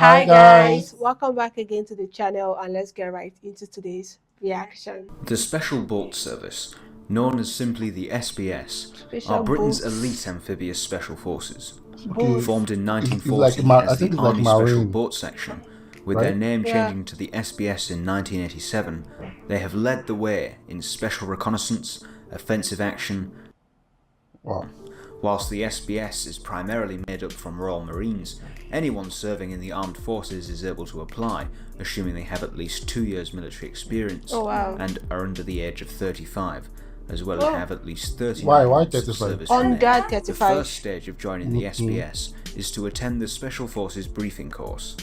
Hi Hi guys, guys. welcome back again to the channel and let's get right into today's reaction. The Special Boat Service, known as simply the SBS, are Special Britain's boats. elite amphibious special forces. Okay, Boats. Formed in it's like 1940 I as think the it's like Army Special marine, Boat Section, with their right? name Yeah. changing to the SBS in 1987, they have led the way in special reconnaissance, offensive action. Wow. Whilst the SBS is primarily made up from Royal Marines, anyone serving in the armed forces is able to apply, assuming they have at least 2 years military experience Oh wow. and are under the age of 35, as well Oh. as have at least 39 Why months of 35? service Under remaining. The 35. first stage of joining the SBS is to attend the Special Forces briefing course.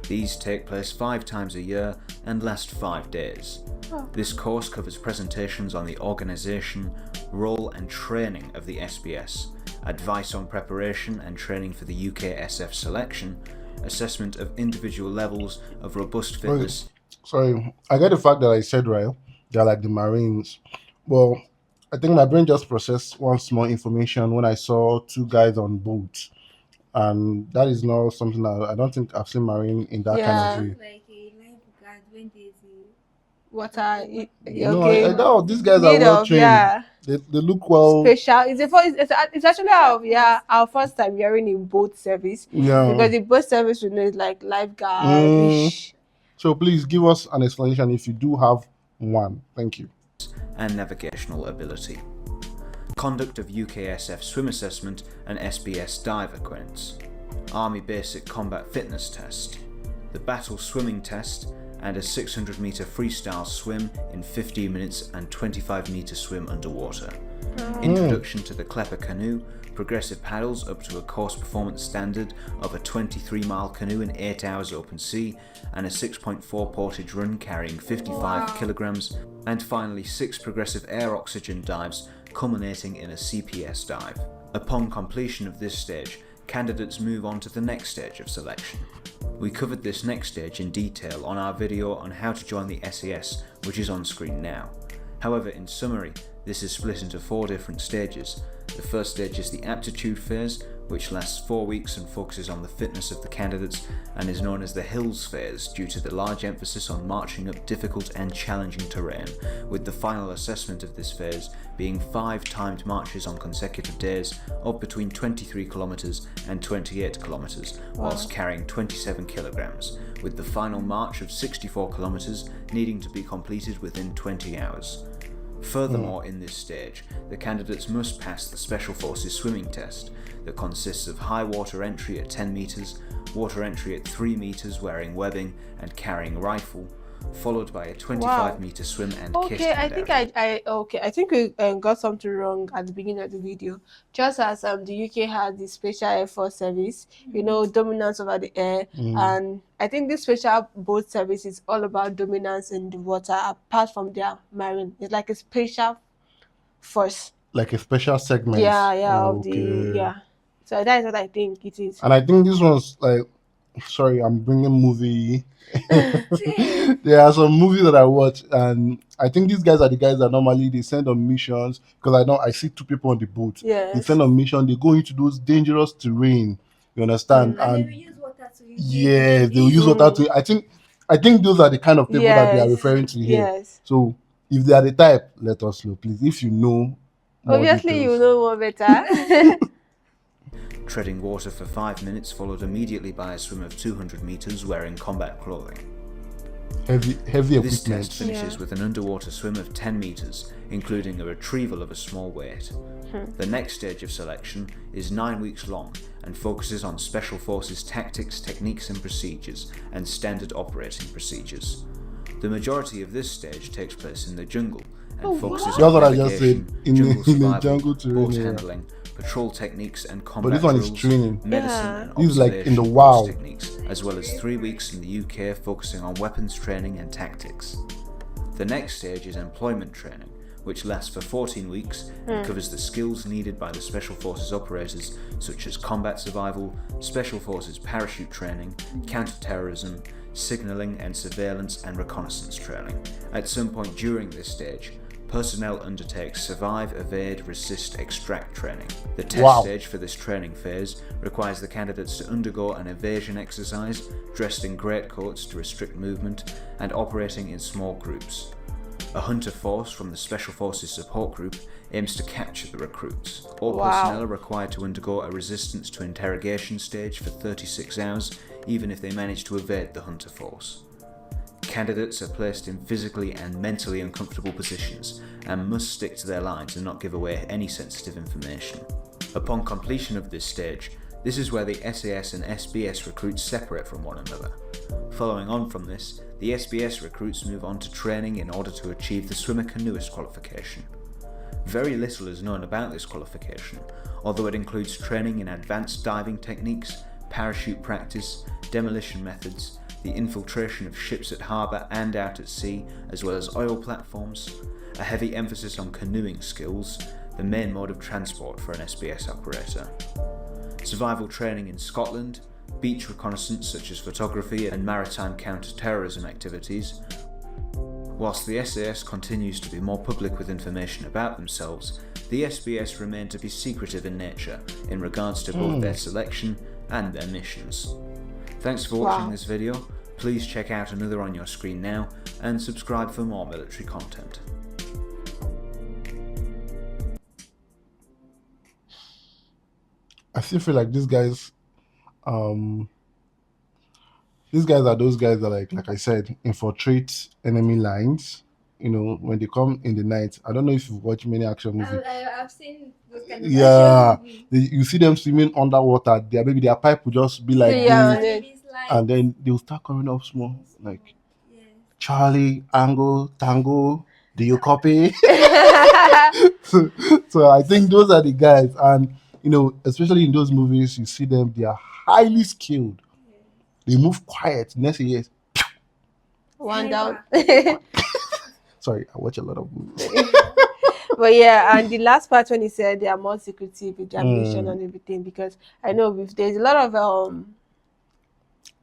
These take place 5 times a year and last 5 days. This course covers presentations on the organisation, role and training of the SBS, advice on preparation and training for the UKSF selection, assessment of individual levels of robust fitness. Sorry, I get the fact that I said right. They're like the Marines. Well, I think my brain just processed one small information when I saw two guys on boats, and that is not something that I don't think I've seen Marine in that kind Yeah. of way. Like a lifeguard when there's What are No, okay? I know these guys are Need well of trained. yeah. They look well. Special. It's actually our first time hearing in boat service Yeah. because the boat service we know is like lifeguard. So please give us an explanation if you do have one. Thank you. And navigational ability. Conduct of UKSF swim assessment and SBS dive acquaintance. Army Basic Combat Fitness Test. The Battle Swimming Test and a 600 metre freestyle swim in 15 minutes and 25 metre swim underwater. Introduction to the Klepper canoe, progressive paddles up to a course performance standard of a 23-mile canoe in 8 hours open sea, and a 6.4 portage run carrying 55 kilograms, and finally 6 progressive air oxygen dives culminating in a CPS dive. Upon completion of this stage, candidates move on to the next stage of selection. We covered this next stage in detail on our video on how to join the SAS, which is on screen now. However, in summary, this is split into 4 different stages. The first stage is the aptitude phase, which lasts 4 weeks and focuses on the fitness of the candidates and is known as the hills phase due to the large emphasis on marching up difficult and challenging terrain, with the final assessment of this phase being 5 timed marches on consecutive days of between 23 kilometres and 28 kilometres, whilst carrying 27 kilograms, with the final march of 64 kilometres needing to be completed within 20 hours. Furthermore, in this stage, the candidates must pass the Special Forces swimming test that consists of high water entry at 10 metres, water entry at 3 metres wearing webbing and carrying rifle, followed by a 25-metre swim and kiss Okay, I hand think out. I think we got something wrong at the beginning of the video. Just as the UK had the Special Air Force Service, you know, dominance over the air, and I think this Special Boat Service is all about dominance in the water. Apart from their marine, it's like a special force. Like a special segment. Of the So that is what I think it is. And I think this one's like, sorry, I'm bringing movie. There are some movies that I watch, and I think these guys are the guys that normally they send on missions, because I see 2 people on the boat. Yes. They send on mission, they go into those dangerous terrain. You understand? and they will use water to yes, they will use water to. I think those are the kind of people that they are referring to here. Yes. So if they are the type, let us know, please. If you know, more Obviously details. you know more better. Treading water for 5 minutes, followed immediately by a swim of 200 metres wearing combat clothing. Heavy This equipment. test finishes with an underwater swim of 10 metres, including a retrieval of a small weight. The next stage of selection is 9 weeks long and focuses on Special Forces tactics, techniques and procedures, and standard operating procedures. The majority of this stage takes place in the jungle and focuses That's what I on just said, navigation, in jungle the survival, jungle terrain boat area. handling, patrol techniques and But combat this one is drills, training. medicine Yeah. and This is like in the observation WoW. techniques, as well as 3 weeks in the UK focusing on weapons training and tactics. The next stage is employment training, which lasts for 14 weeks and covers the skills needed by the Special Forces operators, such as combat survival, Special Forces parachute training, counter-terrorism, signalling and surveillance and reconnaissance training. At some point during this stage, personnel undertake survive, evade, resist, extract training. The test Wow. stage for this training phase requires the candidates to undergo an evasion exercise, dressed in greatcoats to restrict movement, and operating in small groups. A hunter force from the Special Forces Support Group aims to capture the recruits. All Wow. personnel are required to undergo a resistance to interrogation stage for 36 hours, even if they manage to evade the hunter force. Candidates are placed in physically and mentally uncomfortable positions and must stick to their lines and not give away any sensitive information. Upon completion of this stage, this is where the SAS and SBS recruits separate from one another. Following on from this, the SBS recruits move on to training in order to achieve the swimmer canoeist qualification. Very little is known about this qualification, although it includes training in advanced diving techniques, parachute practice, demolition methods, the infiltration of ships at harbour and out at sea, as well as oil platforms, a heavy emphasis on canoeing skills, the main mode of transport for an SBS operator. Survival training in Scotland, beach reconnaissance such as photography and maritime counter-terrorism activities. Whilst the SAS continues to be more public with information about themselves, the SBS remain to be secretive in nature in regards to both their selection and their missions. Thanks for watching Wow. this video. Please check out another on your screen now and subscribe for more military content. I still feel like these guys are those guys that like I said, infiltrate enemy lines. You know, when they come in the night. I don't know if you've watched many action movies. I've seen those kind of Yeah, action movies. you see them swimming underwater. Maybe their pipe will just be like Yeah, this, and Baby slide. and then they'll start coming up small, like Yes. Charlie, Ango, Tango. Do you copy? So I think those are the guys, and you know, especially in those movies, you see them. They are highly skilled. They move quiet. Next year, One down. sorry, I watch a lot of movies. But yeah, and the last part when he said they are more secretive with their mission and everything, because I know there's a lot of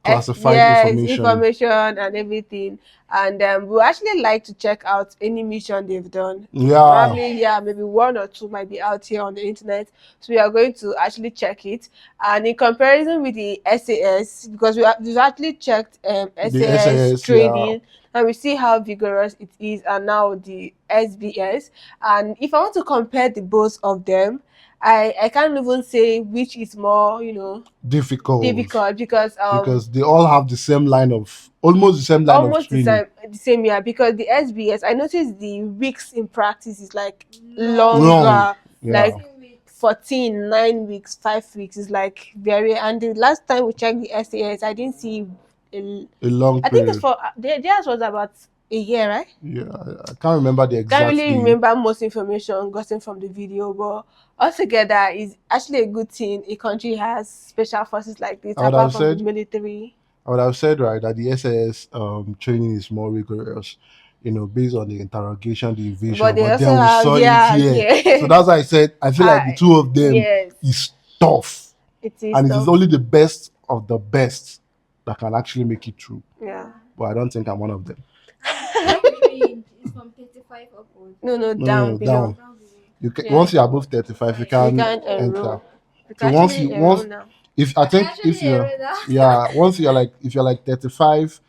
Classified information and everything, and we actually like to check out any mission they've done. Yeah, Probably, yeah, maybe one or two might be out here on the internet, so we are going to actually check it. And in comparison with the SAS, because we've actually checked SAS SAS, training, and we see how vigorous it is, and now the SBS. And if I want to compare the both of them, I can't even say which is more, difficult because they all have the same line of almost the same line of almost the training. same, yeah, because the SBS, I noticed the weeks in practice is like longer, Long, yeah. like 14, 9 weeks, 5 weeks is like very. And the last time we checked the SAS, I didn't see A long I think period. it's for theirs was about a year, right? Yeah, I can't remember the exact Can't really thing. remember most information gotten from the video, but altogether is actually a good thing a country has special forces like this, I would apart have from said- the military. I would have said right that the SAS training is more rigorous, you know, based on the interrogation, the invasion. But they But also then we have, saw yeah, it here. yeah. So that's why I said I feel like the two of them Yes, is tough, it is. and it is tough. only the best of the best that can actually make it through. Yeah. But I don't think I'm one of them. Range is from 35 upwards. No, No, down below. down. Down below. You can, Yeah. Once you're above 35, you You can can't enter. enroll. You So can once actually you- enroll once- now. If I think Actually, if you're Ereda. yeah, once if you're like 35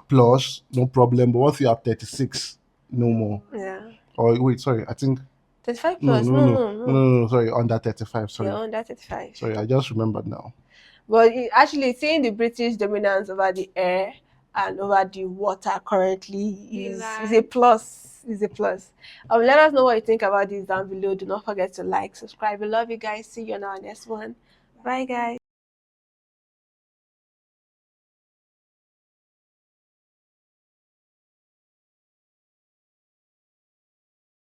plus, no problem. But once you are 36, no more. Yeah. Or wait, sorry, I think 35 no, plus. no, sorry, under 35. Sorry, You're under 35. sorry, I just remembered now. But actually, seeing the British dominance over the air and over the water currently is a plus. Is a plus. Let us know what you think about this down below. Do not forget to like, subscribe. We love you guys. See you on our next one. Bye, guys.